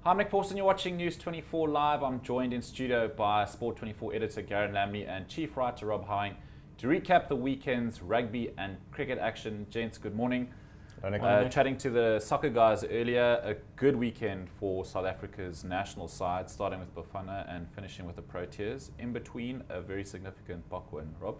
Hi, I'm Nick Pawson. You're watching News 24 Live. I'm joined in studio by Sport 24 editor Garen Lambie and chief writer Rob Howing to recap the weekend's rugby and cricket action. Gents, good morning. Chatting to the soccer guys earlier, a good weekend for South Africa's national side, starting with Bafana and finishing with the Proteas. In between, a very significant Bok win. Rob?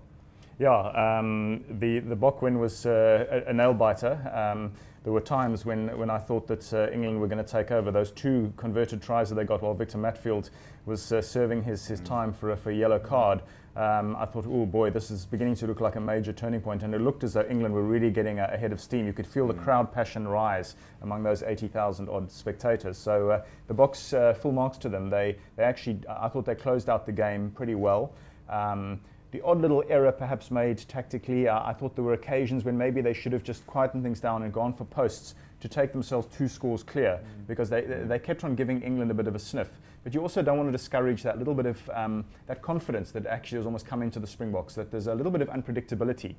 Yeah, the Bok win was a nail-biter. There were times when I thought that England were going to take over. Those two converted tries that they got while Victor Matfield was serving his time for a yellow card. I thought, oh boy, this is beginning to look like a major turning point, and it looked as though England were really getting ahead of steam. You could feel the crowd passion rise among those 80,000 odd spectators. So the Boks, full marks to them. They actually, I thought they closed out the game pretty well. The odd little error perhaps made tactically, I thought there were occasions when maybe they should have just quietened things down and gone for posts to take themselves 2 scores clear, because they kept on giving England a bit of a sniff. But you also don't want to discourage that little bit of that confidence that actually has almost come into the Springboks, that there's a little bit of unpredictability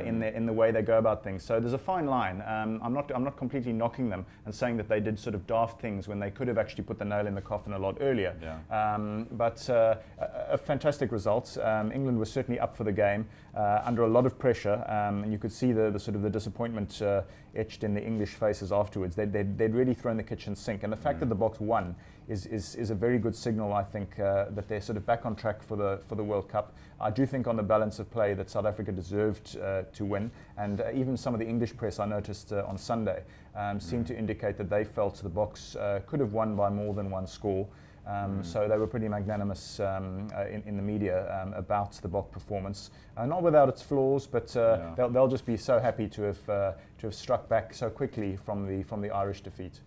in the way they go about things. So there's a fine line. I'm not completely knocking them and saying that they did sort of daft things when they could have actually put the nail in the coffin a lot earlier. Yeah. But a fantastic result. England was certainly up for the game under a lot of pressure, and you could see the sort of the disappointment etched in the English faces afterwards. They'd really thrown the kitchen sink, and the fact that the Boks won is a very good signal, I think, that they're sort of back on track for the World Cup. I do think on the balance of play that South Africa deserved to win, and even some of the English press I noticed on Sunday seemed to indicate that they felt the Boks could have won by more than 1 score. So they were pretty magnanimous in the media about the Bok performance. Not without its flaws, but they'll just be so happy to have struck back so quickly from the Irish defeat.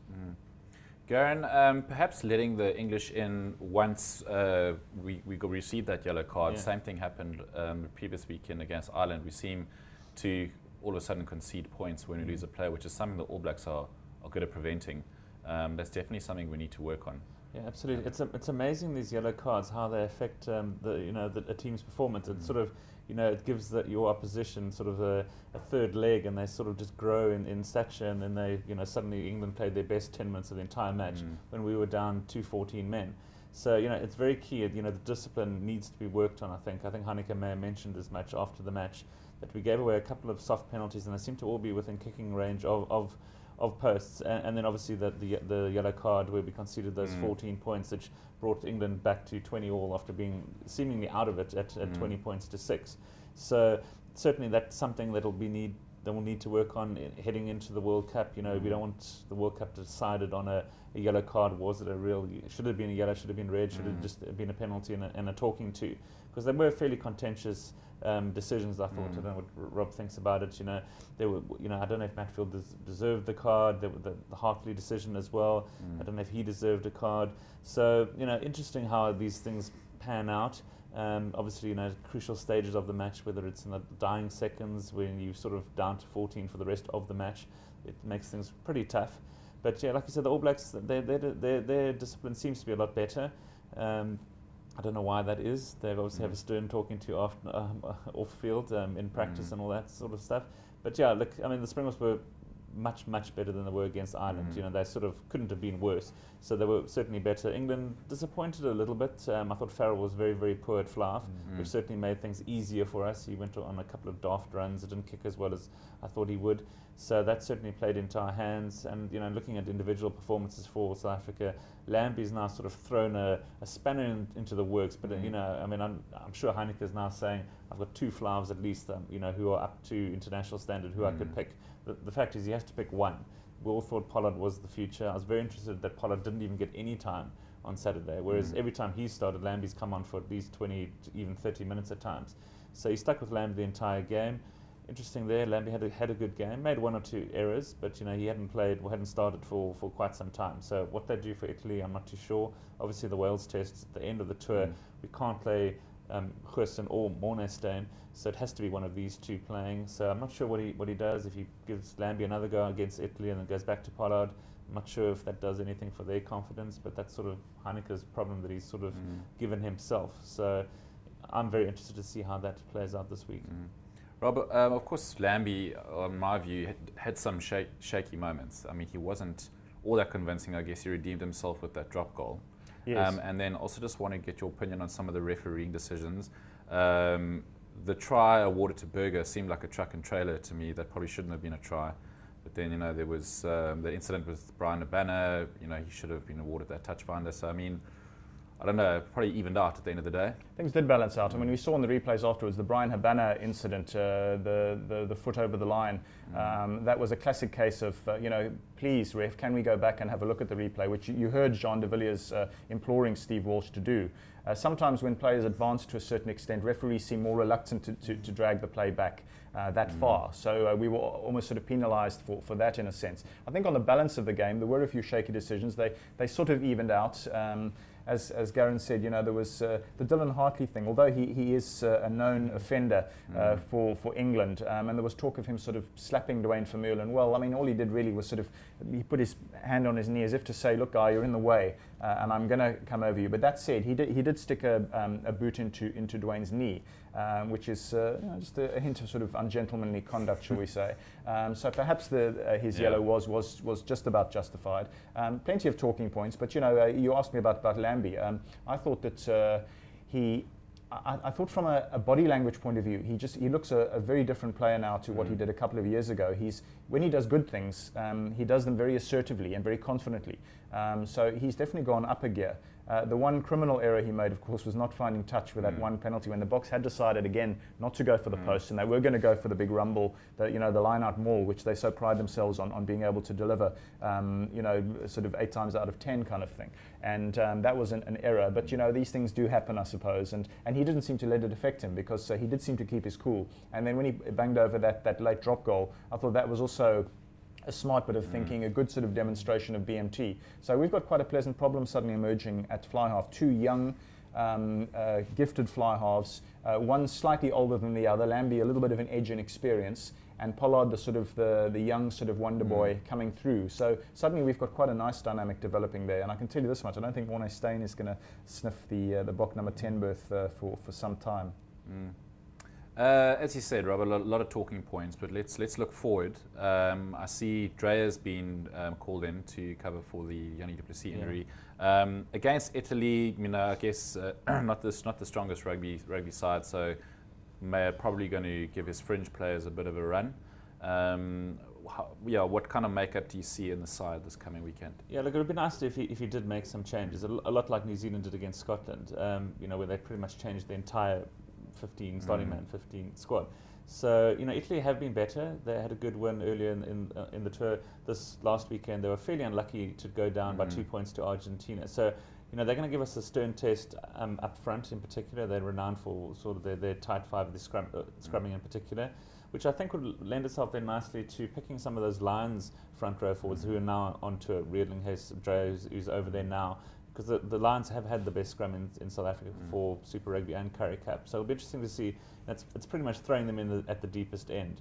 Garen, perhaps letting the English in once we received that yellow card. Yeah. Same thing happened the previous weekend against Ireland. We seem to all of a sudden concede points when we lose a player, which is something that All Blacks are good at preventing. That's definitely something we need to work on. Yeah, absolutely. It's amazing, these yellow cards, how they affect a team's performance. It sort of, it gives your opposition sort of a third leg, and they sort of just grow in stature, and then they, suddenly England played their best 10 minutes of the entire match when we were down 14 men. So, it's very key. The discipline needs to be worked on, I think. I think Heineke may have mentioned as much after the match, that we gave away a couple of soft penalties, and they seem to all be within kicking range of posts, and then obviously the yellow card where we conceded those 14 points, which brought England back to 20 all after being seemingly out of it at 20 points to 6. So certainly that's something that we'll need to work on heading into the World Cup. We don't want the World Cup decided on a yellow card. Was it a real? Should it have been a yellow? Should it have been red? Should it just been a penalty and a talking to? Because they were fairly contentious decisions, I thought. I don't know what Rob thinks about it. There were, I don't know if Matfield deserved the card. There were the Hartley decision as well. I don't know if he deserved a card. So, interesting how these things pan out. Obviously, crucial stages of the match, whether it's in the dying seconds when you sort of down to 14 for the rest of the match, it makes things pretty tough. But yeah, like you said, the All Blacks, their discipline seems to be a lot better. I don't know why that is. They obviously have a Stern talking to off field in practice and all that sort of stuff. But yeah, look, I mean, the Springboks were much better than they were against Ireland. They sort of couldn't have been worse. So they were certainly better. England disappointed a little bit. I thought Farrell was very poor at fly-off, which certainly made things easier for us. He went on a couple of daft runs. It didn't kick as well as I thought he would. So that certainly played into our hands. And looking at individual performances for South Africa, Lambie's now sort of thrown a spanner into the works. But I mean, I'm sure Heineke is now saying, I've got 2 fly-offs at least, who are up to international standard, who I could pick. The fact is, he has to pick one. We all thought Pollard was the future. I was very interested that Pollard didn't even get any time on Saturday, whereas every time he started, Lambie's come on for at least 20 to even 30 minutes at times. So he stuck with Lambie the entire game. Interesting there, Lambie had a good game, made 1 or 2 errors, but he hadn't started for quite some time. So what they do for Italy, I'm not too sure. Obviously the Wales test at the end of the tour, we can't play Goosen or Mornestein, so it has to be one of these 2 playing. So I'm not sure what he does, if he gives Lambie another go against Italy and then goes back to Pollard. I'm not sure if that does anything for their confidence, but that's sort of Heineke's problem that he's sort of given himself. So I'm very interested to see how that plays out this week. Rob, of course, Lambie, in my view, had some shaky moments. I mean, he wasn't all that convincing. I guess he redeemed himself with that drop goal. Yes. And then also just want to get your opinion on some of the refereeing decisions. The try awarded to Berger seemed like a truck and trailer to me. That probably shouldn't have been a try. But then, there was the incident with Brian Habana. He should have been awarded that touch finder. So, I mean, I don't know, probably evened out at the end of the day. Things did balance out. I mean, we saw in the replays afterwards the Brian Habana incident, the foot over the line. That was a classic case of, please, ref, can we go back and have a look at the replay, which you heard Jean de Villiers imploring Steve Walsh to do. Sometimes when players advance to a certain extent, referees seem more reluctant to drag the play back that far. So we were almost sort of penalised for that in a sense. I think on the balance of the game, there were a few shaky decisions. They sort of evened out. As Garen said, there was the Dylan Hartley thing, although he is a known offender for England, and there was talk of him sort of slapping Dwayne Vermeulen. Well, I mean, all he did really was he put his hand on his knee as if to say, look, guy, you're in the way, and I'm going to come over you. But that said, he did stick a boot into Dwayne's knee, which is just a hint of sort of ungentlemanly conduct, shall we say. So perhaps his yellow was just about justified. Plenty of talking points, but you asked me about Lambie. I thought that I thought from a body language point of view, he looks a very different player now to what he did a couple of years ago. When he does good things, he does them very assertively and very confidently. So he's definitely gone up a gear. The one criminal error he made, of course, was not finding touch with that one penalty when the box had decided again not to go for the post, and they were going to go for the big rumble, the line-out maul, which they so pride themselves on being able to deliver, sort of 8 times out of 10 kind of thing. And that was an error. But these things do happen, I suppose. And he didn't seem to let it affect him because he did seem to keep his cool. And then when he banged over that late drop goal, I thought that was also a smart bit of thinking, a good sort of demonstration of BMT. So we've got quite a pleasant problem suddenly emerging at fly half. 2 young, gifted fly halves, one slightly older than the other, Lambie a little bit of an edge in experience, and Pollard the young sort of wonder boy coming through. So suddenly we've got quite a nice dynamic developing there. And I can tell you this much, I don't think Warne Steyn is going to sniff the Bok number 10 berth for some time. As you said, Rob, a lot of talking points, but let's look forward. I see Drea's been called in to cover for the Yanni du Plessis injury. Against Italy, I guess not the strongest rugby side, so probably going to give his fringe players a bit of a run. What kind of makeup do you see in the side this coming weekend? Yeah, look, it would be nice if he did make some changes, a lot like New Zealand did against Scotland, where they pretty much changed the entire 15 starting man, 15 squad. So Italy have been better. They had a good win earlier in the tour. This last weekend they were fairly unlucky to go down by 2 points to Argentina. So they're going to give us a stern test up front in particular. They're renowned for sort of their tight five, the scrumming in particular, which I think would lend itself very nicely to picking some of those Lions front row forwards who are now onto it. Riedling has Dre, who's over there now. Because the Lions have had the best scrum in South Africa for Super Rugby and Currie Cup. So it'll be interesting to see. It's pretty much throwing them in at the deepest end.